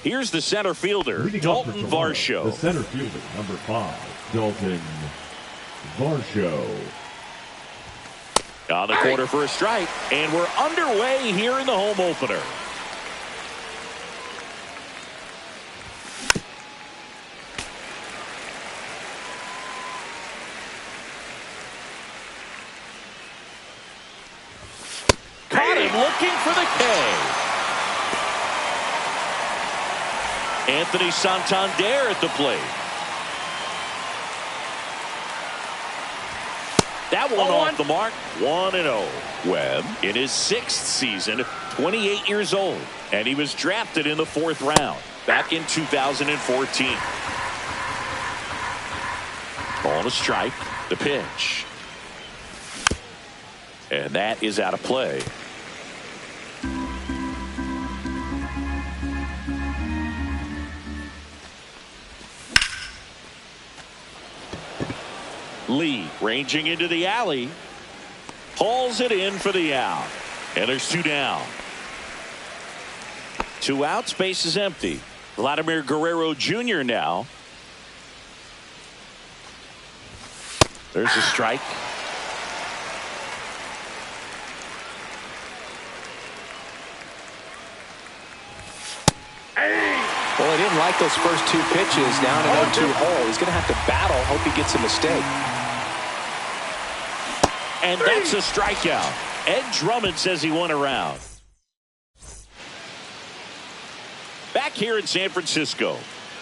Here's the center fielder, Dalton Varsho. The center fielder, number 5, Dalton Varsho. On the corner for a strike, and we're underway here in the home opener. Caught him looking for the K. Anthony Santander at the plate. That one off the mark, 1-0. Webb in his 6th season, 28 years old, and he was drafted in the 4th round back in 2014. On a strike, the pitch. And that is out of play. Lee ranging into the alley, hauls it in for the out, and there's 2 down. 2 outs, base is empty. Vladimir Guerrero Jr. now. There's a strike. Well, he didn't like those first 2 pitches. Now in an 0-2 hole, he's going to have to battle. Hope he gets a mistake. And that's a strikeout. Ed Drummond says he won a round. Back here in San Francisco.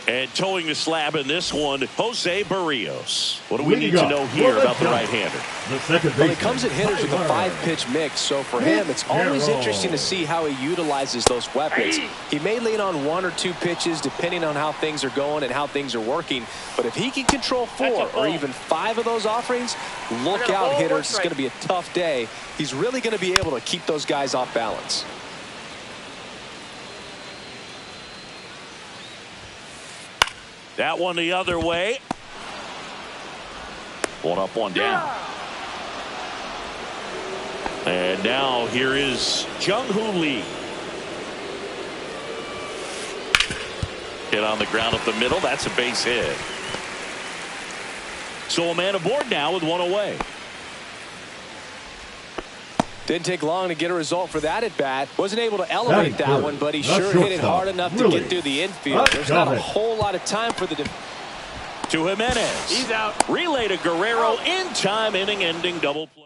And towing the slab in this one, Jose Barrios. What do we need to know here about the right-hander? Well, he comes at hitters with a 5-pitch mix, so for him, it's always interesting to see how he utilizes those weapons. He may lean on 1 or 2 pitches depending on how things are going and how things are working, but if he can control 4 or even 5 of those offerings, look out, hitters. It's going to be a tough day. He's really going to be able to keep those guys off balance. That one the other way. 1 up, 1 down. And now here is Jung-Hoo Lee. Hit on the ground up the middle. That's a base hit. So a man aboard now with 1 away. Didn't take long to get a result for that at bat. Wasn't able to elevate that one, but he sure hit it hard enough to get through the infield. There's not a whole lot of time for the to Jimenez. He's out. Relay to Guerrero in time, inning-ending double play.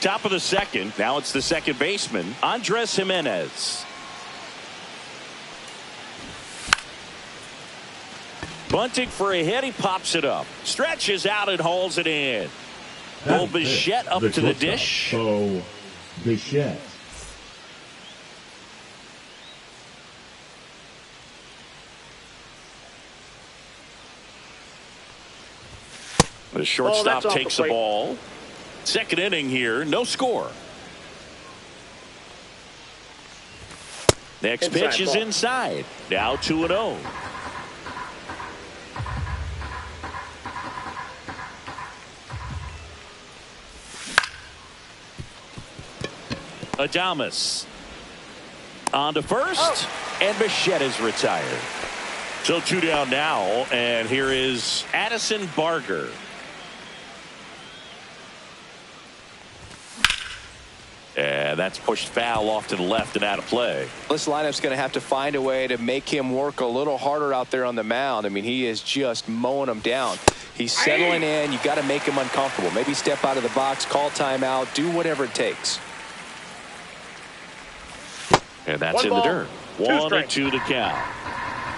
Top of the 2nd. Now it's the second baseman, Andres Jimenez. Bunting for a hit. He pops it up. Stretches out and hauls it in. Bo Bichette up to the dish. Bo Bichette. The shortstop takes the ball. Second inning here, no score. Next pitch is inside. Now 2-0. Adames on to first, and Bichette is retired. So 2 down now, and here is Addison Barger. And that's pushed foul off to the left and out of play. This lineup's going to have to find a way to make him work a little harder out there on the mound. I mean, he is just mowing them down. He's settling in. You've got to make him uncomfortable. Maybe step out of the box, call timeout, do whatever it takes. And that's in the dirt. 1-2 to count.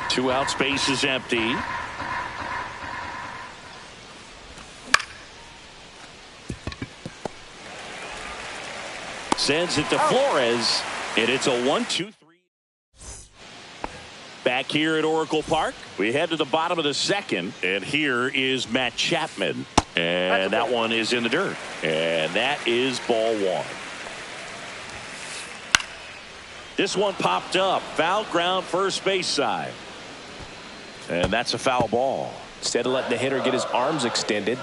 2 out, space is empty. Sends it to Flores, and it's a 1-2-3. Back here at Oracle Park, we head to the bottom of the 2nd, and here is Matt Chapman. And that one is in the dirt. And that is ball 1. This one popped up. Foul ground, first base side. And that's a foul ball. Instead of letting the hitter get his arms extended,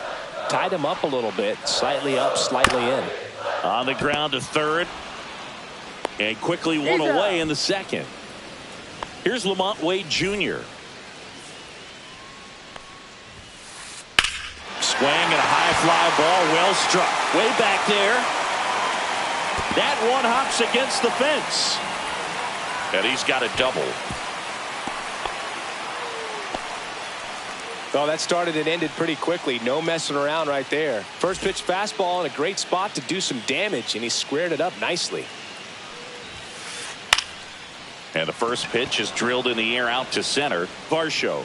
tied him up a little bit. Slightly up, slightly in. On the ground to third. And quickly one away in the second. Here's Lamont Wade Jr. Swing and a high fly ball, well struck. Way back there. That one hops against the fence. And he's got a double. Well, that started and ended pretty quickly. No messing around right there. First pitch fastball in a great spot to do some damage, and he squared it up nicely. And the first pitch is drilled in the air out to center. Varsho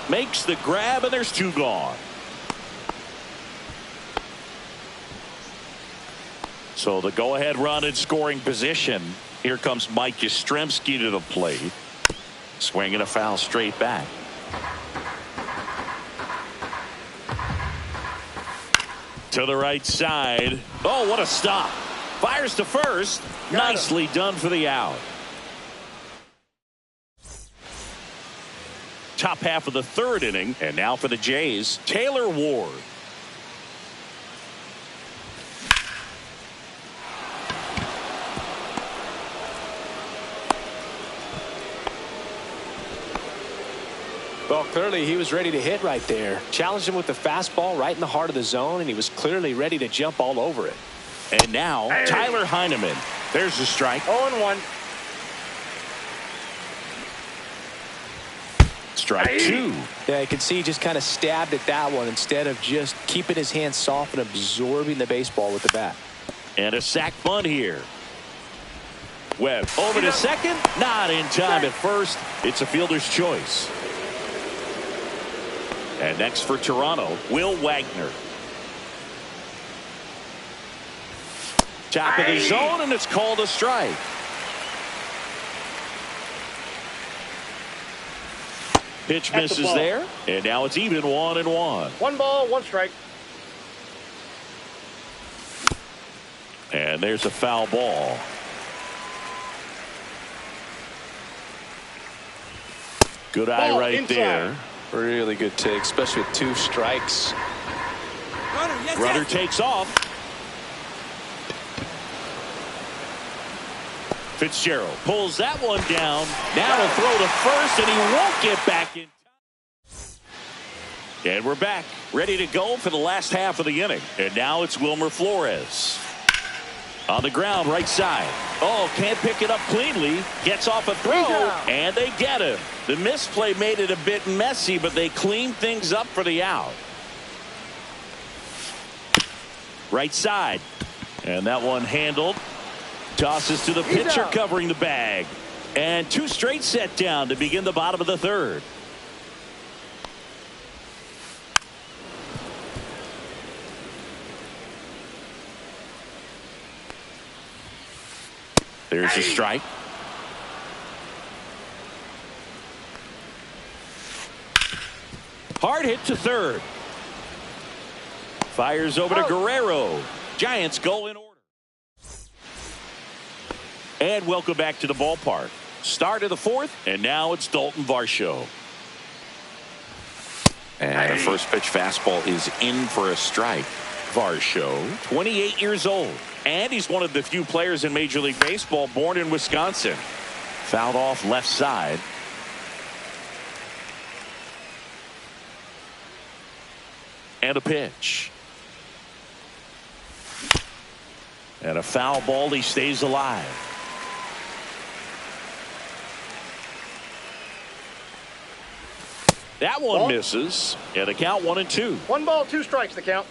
makes the grab, and there's two gone. So the go-ahead run in scoring position. Here comes Mike Yastrzemski to the plate. Swinging a foul straight back. To the right side. Oh, what a stop. Fires to first. Nicely done for the out. Top half of the third inning. And now for the Jays, Taylor Ward. Well, clearly he was ready to hit right there. Challenged him with the fastball right in the heart of the zone, and he was clearly ready to jump all over it. And now Tyler Heineman. There's the strike. 0-1. Strike two. Yeah, you can see he just kind of stabbed at that one instead of just keeping his hands soft and absorbing the baseball with the bat. And a sac bunt here. Webb over to second. Not in time at first. It's a fielder's choice. And next for Toronto, Will Wagner. Top of the zone, and it's called a strike. Pitch misses there, and now it's even 1-1. 1 ball, 1 strike. And there's a foul ball. Good eye right inside. there. Really good take, especially with 2 strikes. Runner takes off. Fitzgerald pulls that one down. Now to throw to first, and he won't get back in time. And we're back, ready to go for the last half of the inning. And now it's Wilmer Flores. On the ground, right side. Oh, can't pick it up cleanly. Gets off a throw, and they get him. The misplay made it a bit messy, but they cleaned things up for the out. Right side. And that one handled. Tosses to the pitcher covering the bag. And 2 straight set down to begin the bottom of the third. There's a strike. Hard hit to third. Fires over to Guerrero. Giants go in order. And welcome back to the ballpark. Start of the fourth, and now it's Dalton Varsho. And a first pitch fastball is in for a strike. Varsho, 28 years old. And he's one of the few players in Major League Baseball born in Wisconsin. Fouled off left side. And a pitch. And a foul ball. He stays alive. That one misses. And the count 1-2. 1 ball, 2 strikes the count.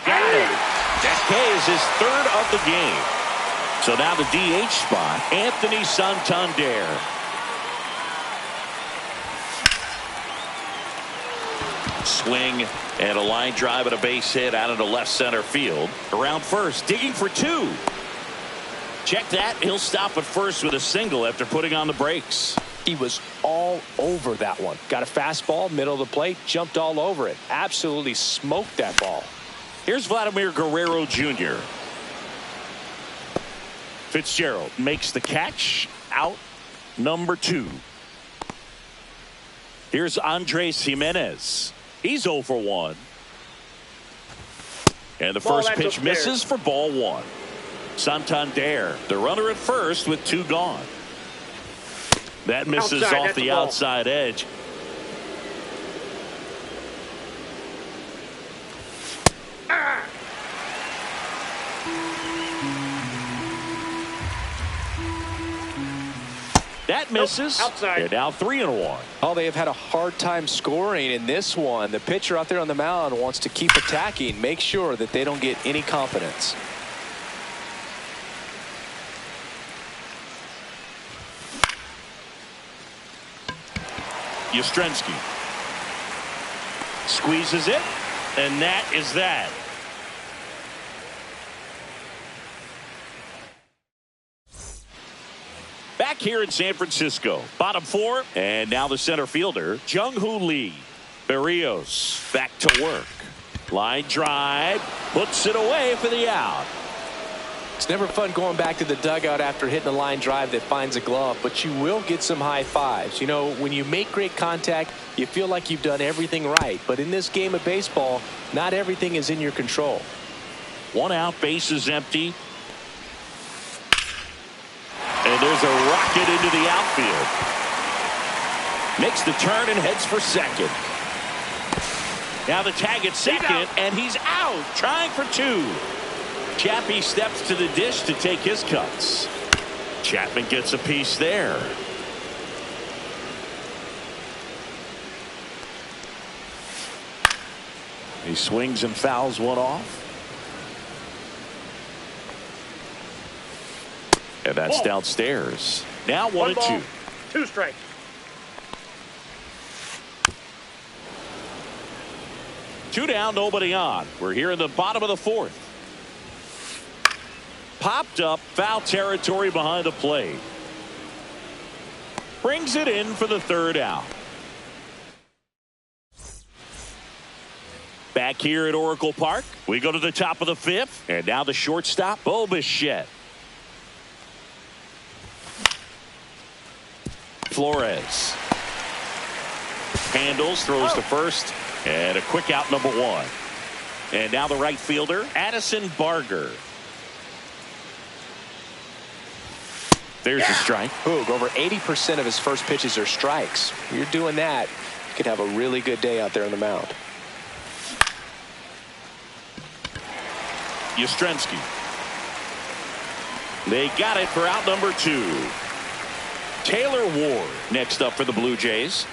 Got it. That K is his third of the game. So now the DH spot, Anthony Santander. Swing and a line drive and a base hit out into left center field. Around first, digging for 2. Check that. He'll stop at first with a single after putting on the brakes. He was all over that one. Got a fastball, middle of the plate, jumped all over it. Absolutely smoked that ball. Here's Vladimir Guerrero Jr. Fitzgerald makes the catch. Out number 2. Here's Andres Jimenez. He's 0 for 1. And the Ball, first that's pitch upstairs. misses for ball one. Santander, the runner at first with two gone. That misses Outside, off that's the a ball. outside edge. That misses. Outside. And now 3-1. Oh, they have had a hard time scoring in this one. The pitcher out there on the mound wants to keep attacking, make sure that they don't get any confidence. Yastrzemski squeezes it, and that is that. Back here in San Francisco, bottom four, and now the center fielder, Jung-Hoo Lee. Berrios back to work. Line drive, puts it away for the out. It's never fun going back to the dugout after hitting a line drive that finds a glove, but you will get some high fives. You know, when you make great contact, you feel like you've done everything right. But in this game of baseball, not everything is in your control. One out, base is empty. And there's a rocket into the outfield. Makes the turn and heads for second. Now the tag at second, and he's out, trying for two. Chappie steps to the dish to take his cuts. Chapman gets a piece there. He swings and fouls one off. And that's downstairs. Now 1-2. 2 strikes. Two down, nobody on. We're here in the bottom of the fourth. Popped up, foul territory behind the plate. Brings it in for the third out. Back here at Oracle Park, we go to the top of the fifth, and now the shortstop, Bo Bichette. Flores handles, throws to first, and a quick out, number one. And now the right fielder, Addison Barger. There's a strike. Boog, over 80% of his first pitches are strikes. You're doing that, you could have a really good day out there on the mound. Yastrzemski. They got it for out number two. Taylor Ward next up for the Blue Jays.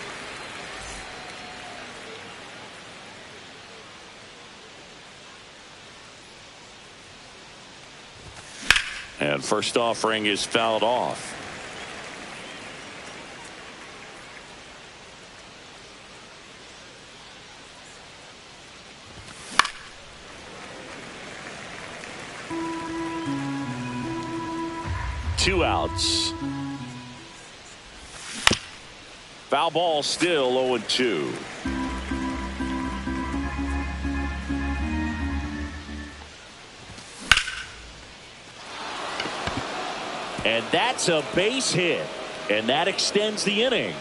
And first offering is fouled off. Two outs. Foul ball, still 0-2. And that's a base hit, and that extends the inning.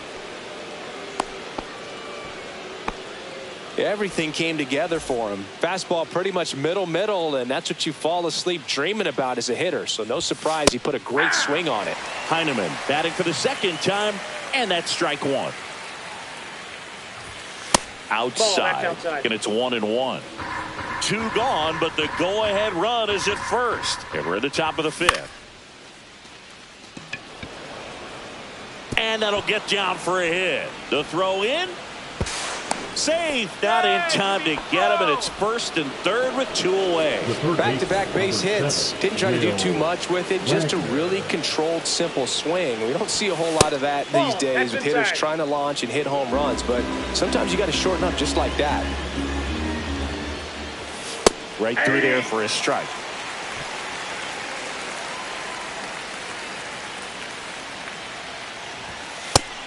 Everything came together for him. Fastball pretty much middle, and that's what you fall asleep dreaming about as a hitter. So no surprise he put a great swing on it. Heineman batting for the second time, and that's strike one. Outside, outside. and it's 1-1. Two gone, but the go-ahead run is at first. And we're at the top of the fifth. And that'll get down for a hit. The throw in. Safe. Not in time to get him, and it's first and third with two away. Back-to-back base hits. Didn't try to do too much with it. Just a really controlled, simple swing. We don't see a whole lot of that these days with hitters trying to launch and hit home runs, but sometimes you got to shorten up just like that. Right through there for a strike.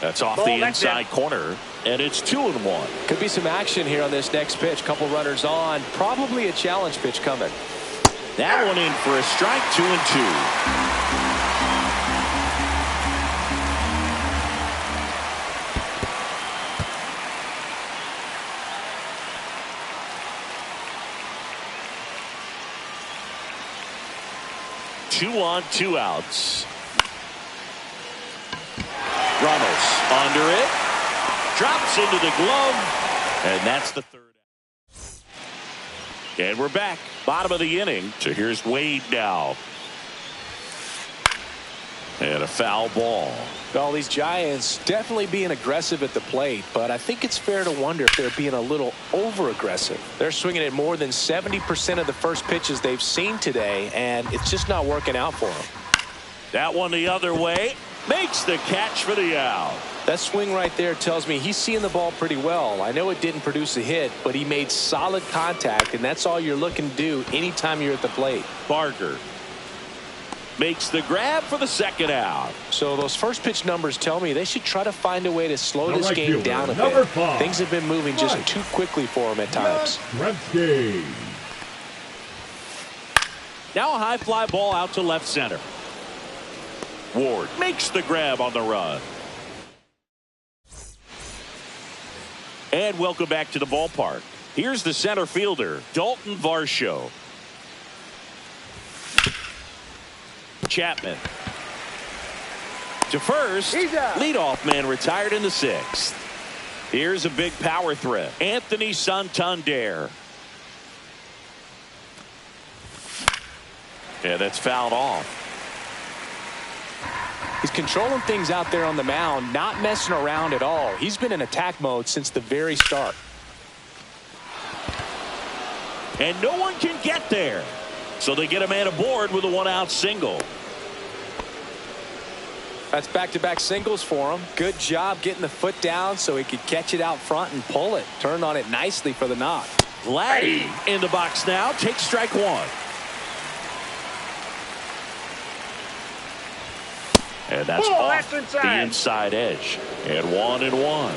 That's off the inside corner, and it's 2-1. Could be some action here on this next pitch. Couple runners on. Probably a challenge pitch coming. That one in for a strike, 2-2. 2 on, 2 outs. Ramos under it. Drops into the glove. And that's the third. And we're back. Bottom of the inning. So here's Wade now. And a foul ball. Well, these Giants definitely being aggressive at the plate, but I think it's fair to wonder if they're being a little over-aggressive. They're swinging at more than 70% of the first pitches they've seen today, and it's just not working out for them. That one the other way. Makes the catch for the out. That swing right there tells me he's seeing the ball pretty well. I know it didn't produce a hit, but he made solid contact, and that's all you're looking to do anytime you're at the plate. Barger makes the grab for the second out. So those first pitch numbers tell me they should try to find a way to slow this right game fielder, down a number bit. 5. Things have been moving just too quickly for him at times. Gretzky. Now a high fly ball out to left center. Ward makes the grab on the run. And welcome back to the ballpark. Here's the center fielder, Dalton Varsho. Chapman to first. Leadoff man retired in the 6th. Here's a big power threat, Anthony Santander. Yeah, that's fouled off. He's controlling things out there on the mound, not messing around at all. He's been in attack mode since the very start. And no one can get there. So they get a man aboard with a 1-out single. That's back-to-back singles for him. Good job getting the foot down so he could catch it out front and pull it. Turned on it nicely for the knock. Vladdy in the box now. Takes strike 1. And that's off the inside edge. And 1-1.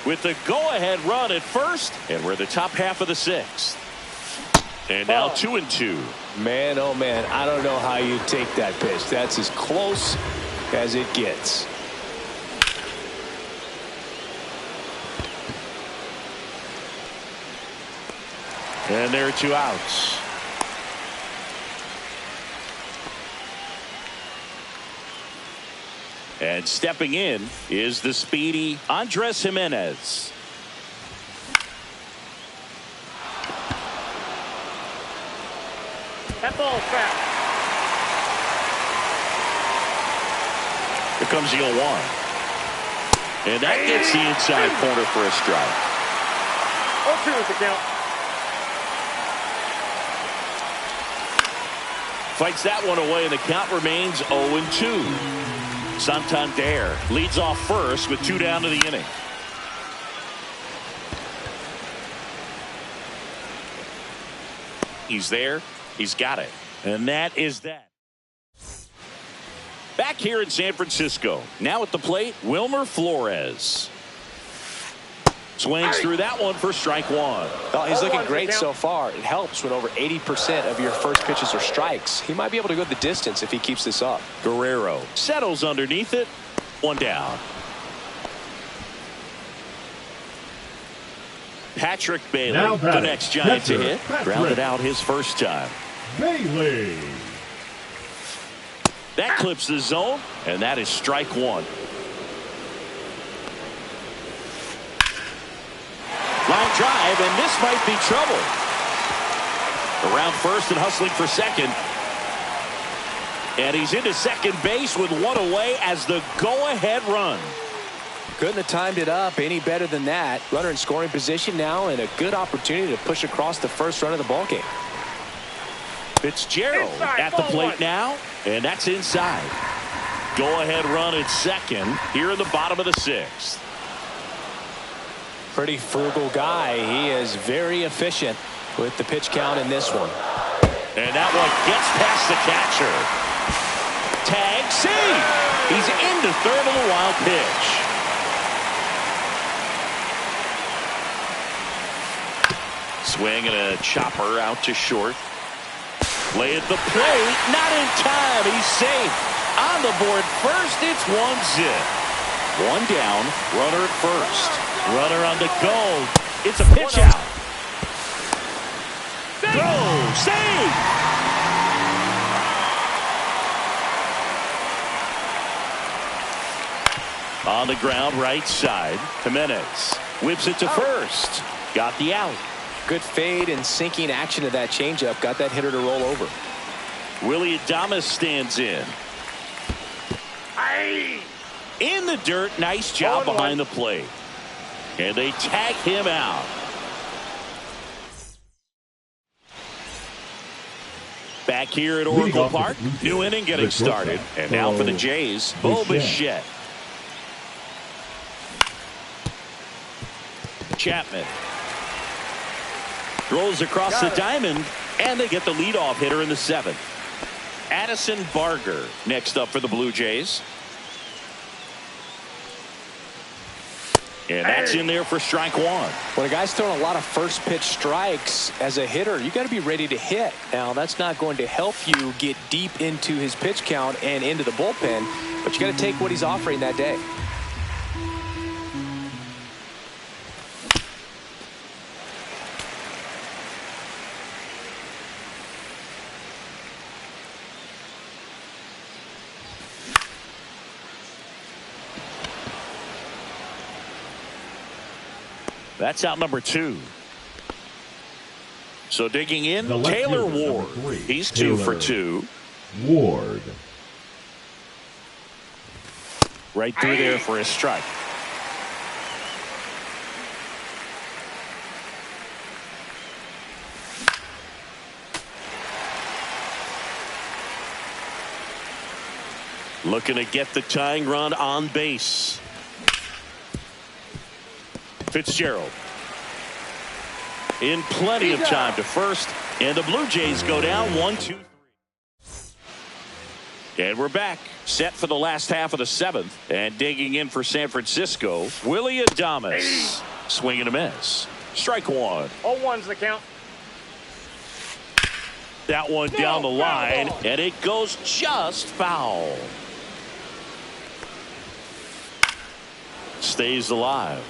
With the go-ahead run at first, and we're the top half of the 6th. And now 2-2. Man, oh man, I don't know how you take that pitch. That's as close as it gets. And there are 2 outs. And stepping in is the speedy Andres Jimenez. That ball's foul. Here comes the 0-1. And that gets the inside corner for a strike. 0-2 is the count. Fights that one away, and the count remains 0-2. Santander leads off first with 2 down to the inning. He's there. He's got it. And that is that. Back here in San Francisco. Now at the plate, Wilmer Flores. Swings through that one for strike 1. Well, he's looking great so far. It helps when over 80% of your first pitches are strikes. He might be able to go the distance if he keeps this up. Guerrero settles underneath it. 1 down. Patrick Bailey, the next Giant to hit. Grounded out his first time. Bailey. That clips the zone, and that is strike 1. Line drive, and this might be trouble. Around first and hustling for second. And he's into second base with 1 away as the go-ahead run. Couldn't have timed it up any better than that. Runner in scoring position now, and a good opportunity to push across the first run of the ballgame. Fitzgerald at the plate now, and that's inside. Go-ahead run at second here in the bottom of the 6th. Pretty frugal guy. He is very efficient with the pitch count in this one. And that one gets past the catcher. Tag, see! He's into third on the wild pitch. Swing and a chopper out to short. Play at the plate, not in time. He's safe. On the board first, it's 1-0. 1 down, runner at first. Runner on the go. It's a pitch out. Throw, save. On the ground, right side. Jimenez whips it to first. Got the out. Good fade and sinking action of that changeup. Got that hitter to roll over. Willie Adames stands in. In the dirt. Nice job behind the plate. And they tag him out. Back here at Oracle Park. New inning getting started. And now for the Jays, Bo Bichette. Chapman throws across the diamond, and they get the leadoff hitter in the 7th. Addison Barger next up for the Blue Jays. And that's in there for strike one. When a guy's throwing a lot of first pitch strikes as a hitter, you got to be ready to hit. Now, that's not going to help you get deep into his pitch count and into the bullpen, but you got to take what he's offering that day. That's out number 2. So digging in, Taylor Ward. He's 2 for 2. Ward. Right through there for a strike. Looking to get the tying run on base. Fitzgerald in plenty of time to first, and the Blue Jays go down 1-2-3. And we're back, set for the last half of the 7th, and digging in for San Francisco, Willie Adames. Swing and a miss. Strike one. 0-1's the count. That one down the line, and it goes just foul. Stays alive.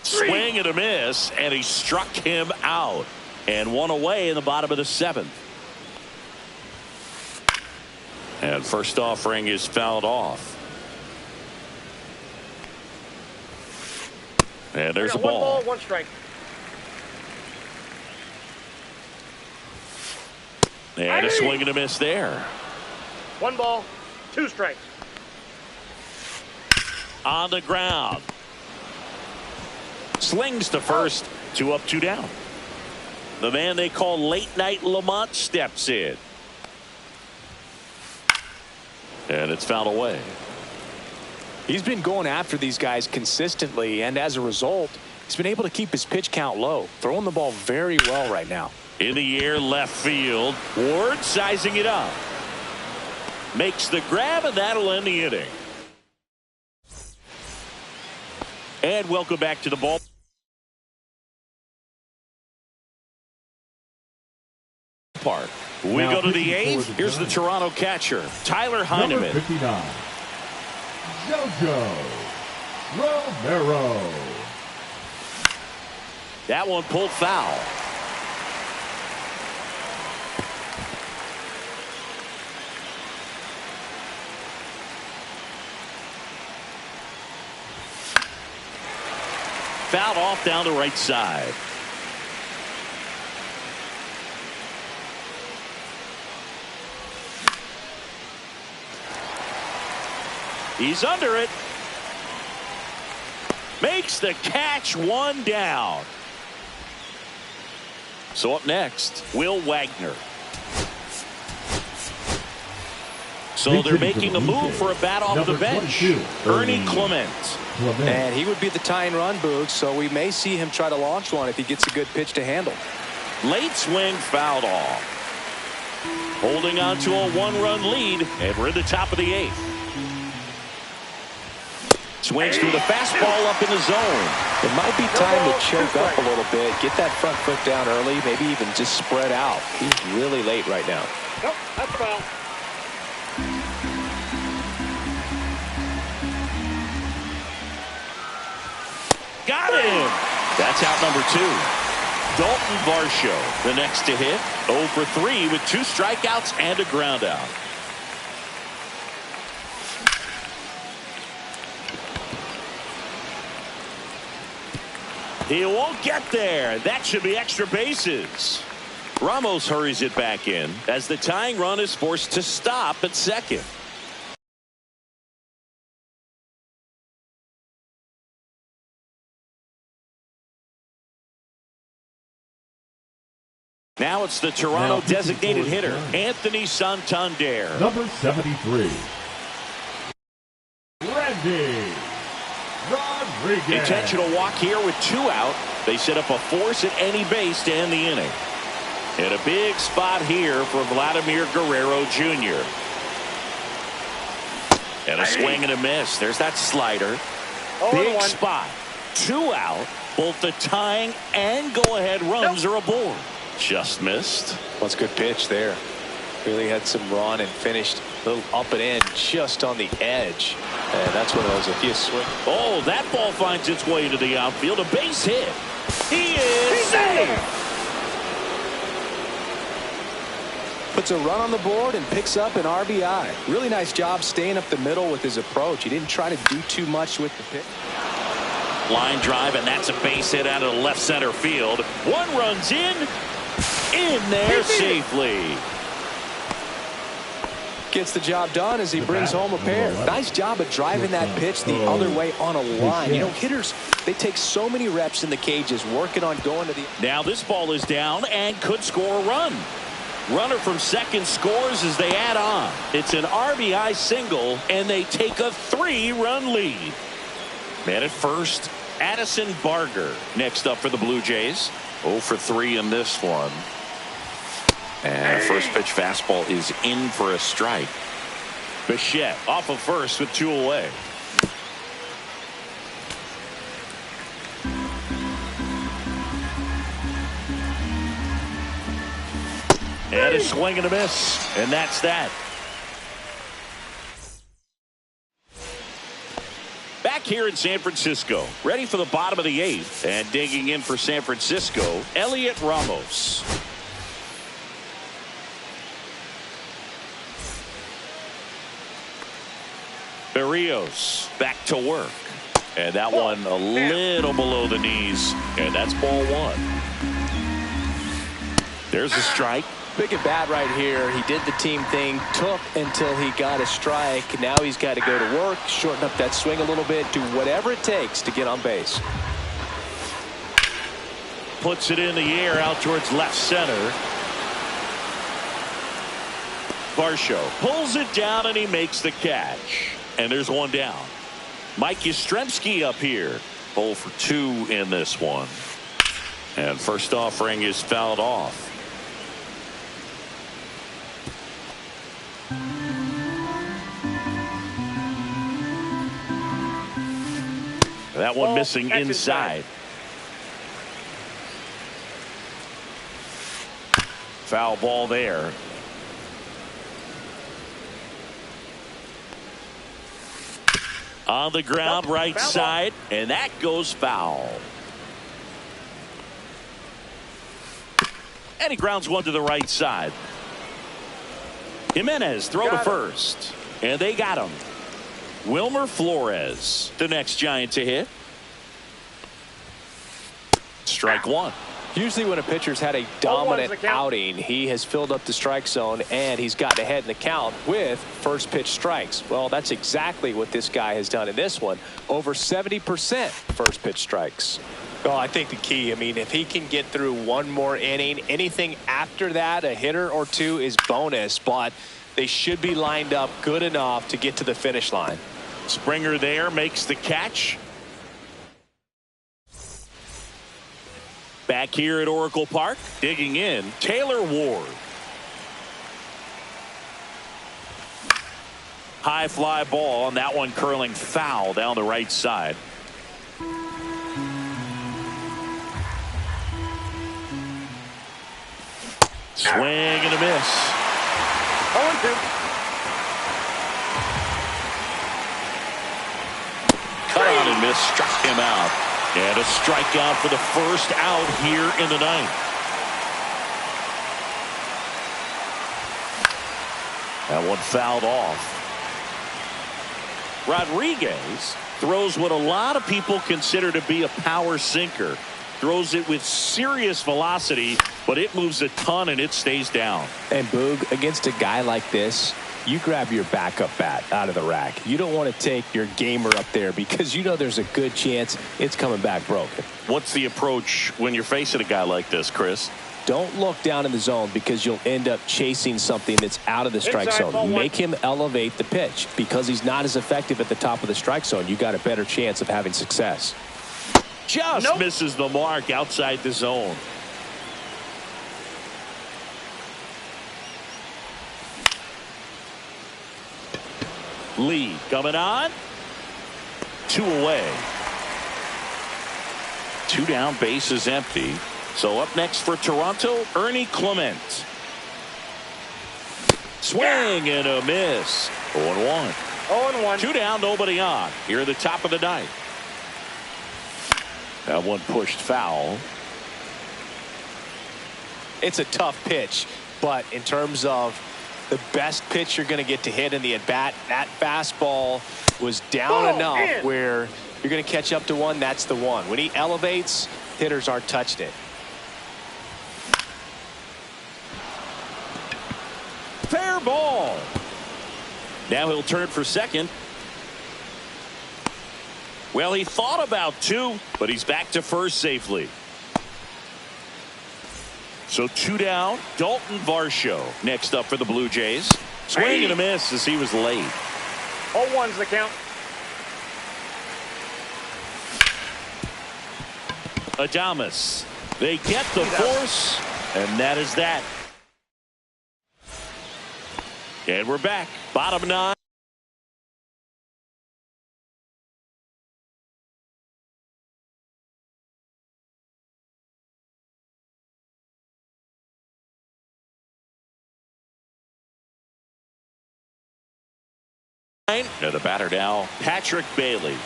Swing and a miss, and he struck him out. And one away in the bottom of the 7th. And first offering is fouled off. And there's a ball. 1 ball, 1 strike. And a swing and a miss there. 1 ball, 2 strikes. On the ground. Slings to first. 2 up, 2 down. The man they call Late Night Lamont steps in. And it's fouled away. He's been going after these guys consistently, and as a result, he's been able to keep his pitch count low, throwing the ball very well right now. In the air, left field. Ward sizing it up. Makes the grab, and that'll end the inning. And welcome back to the ball. Park. We go to the 8th. Here's the Toronto catcher, Tyler Heineman. Number 59, JoJo Romero. That one pulled foul. Fouled off down the right side. He's under it. Makes the catch, 1 down. So up next, Will Wagner. So they're making a move for a bat off the bench. Ernie Clement. And he would be the tying run, Boog, so we may see him try to launch one if he gets a good pitch to handle. Late swing, fouled off. Holding on to a 1-run lead, and we're in the top of the 8th. Swings through the fastball up in the zone. It might be time to choke up a little bit, get that front foot down early, maybe even just spread out. He's really late right now. Nope, that's foul. Got him. That's out number 2. Dalton Varsho, the next to hit. 0 for 3 with 2 strikeouts and a ground out. He won't get there. That should be extra bases. Ramos hurries it back in as the tying run is forced to stop at second. Now it's the Toronto designated hitter, Anthony Santander. Number 73, Randy Rodriguez. Intentional walk here with 2 out. They set up a force at any base to end the inning. And a big spot here for Vladimir Guerrero Jr. And a swing and a miss. There's that slider. Big spot. 2 out. Both the tying and go-ahead runs are aboard. Just missed. That's a good pitch there. Really had some run and finished a little up and in just on the edge. And that's one of those, if you swing. Oh, that ball finds its way to the outfield. A base hit. He is safe. Puts a run on the board and picks up an RBI. Really nice job staying up the middle with his approach. He didn't try to do too much with the pitch. Line drive, and that's a base hit out of the left center field. 1 runs in there safely. Gets the job done as he brings home a pair. Nice job of driving that pitch the other way on a line. You know, hitters, they take so many reps in the cages working on going to the. Now this ball is down and could score a run. Runner from second scores as they add on. It's an RBI single, and they take a 3-run lead. Man at first, Addison Barger next up for the Blue Jays. 0 for 3 in this one. And a first pitch fastball is in for a strike. Bichette off of first with 2 away. And a swing and a miss. And that's that. Back here in San Francisco, ready for the bottom of the 8th. And digging in for San Francisco, Elliot Ramos. Berrios back to work. And that one a little below the knees. And that's ball 1. There's a strike. Big at bat right here. He did the team thing, took until he got a strike. Now he's got to go to work, shorten up that swing a little bit, do whatever it takes to get on base. Puts it in the air out towards left center. Varsho pulls it down and he makes the catch. And there's 1 down. Mike Yastrzemski up here. 0 for 2 in this one. And first offering is fouled off. That one missing inside. Foul ball there. On the ground, right side, and that goes foul. And he grounds one to the right side. Jimenez throw to first, and they got him. Wilmer Flores, the next Giant to hit. Strike 1. Usually when a pitcher's had a dominant outing, he has filled up the strike zone and he's gotten ahead in the count with first pitch strikes. Well, that's exactly what this guy has done in this one. Over 70% first pitch strikes. Well, I think the key, I mean, if he can get through 1 more inning, anything after that, a hitter or 2 is bonus, but they should be lined up good enough to get to the finish line. Springer there makes the catch. Back here at Oracle Park, digging in, Taylor Ward. High fly ball, and that one curling foul down the right side. Swing and a miss. 0-2. Cut on and miss, struck him out. And a strikeout for the first out here in the ninth. That one fouled off. Rodriguez throws what a lot of people consider to be a power sinker. Throws it with serious velocity, but it moves a ton and it stays down. And Boog, against a guy like this, you grab your backup bat out of the rack. You don't want to take your gamer up there because you know there's a good chance it's coming back broken. What's the approach when you're facing a guy like this, Chris? Don't look down in the zone because you'll end up chasing something that's out of the strike zone. Make him elevate the pitch. Because he's not as effective at the top of the strike zone, you got a better chance of having success. Just misses the mark outside the zone. Lee coming on. 2 away. 2 down, base is empty. So up next for Toronto, Ernie Clement. Swing and a miss. 0-1. 0-1. 2 down, nobody on. Here at the top of the ninth. That one pushed foul. It's a tough pitch, but in terms of the best pitch you're going to get to hit in the at-bat, that fastball was down enough where you're going to catch up to one. That's the one. When he elevates, hitters aren't touching it. Fair ball. Now he'll turn for second. Well, he thought about 2, but he's back to first safely. So 2 down. Dalton Varsho next up for the Blue Jays. Swing and a miss as he was late. 0-1's the count. Adames. They get the force, and that is that. And we're back. Bottom 9. And the batter now, Patrick Bailey.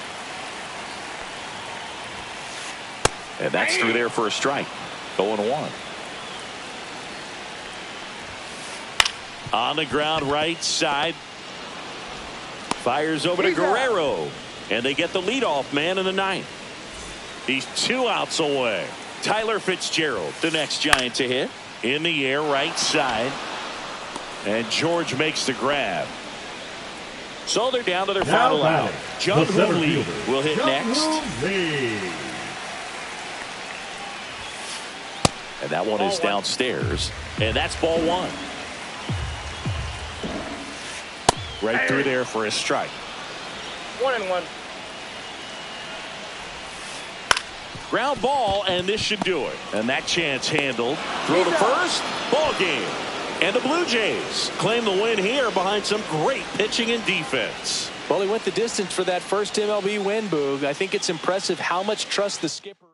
And that's through there for a strike. 0-1. On the ground right side. Fires over to Guerrero. And they get the leadoff man in the ninth. He's 2 outs away. Tyler Fitzgerald, the next Giant to hit. In the air, right side. And George makes the grab. So they're down to their final out. Jung-Hoo Lee will hit next. And that one is downstairs. And that's ball 1. Right through there for a strike. 1-1. Ground ball, and this should do it. And that chance handled. Throw to first. Ball game. And the Blue Jays claim the win here behind some great pitching and defense. Well, he went the distance for that first MLB win, Boog. I think it's impressive how much trust the skipper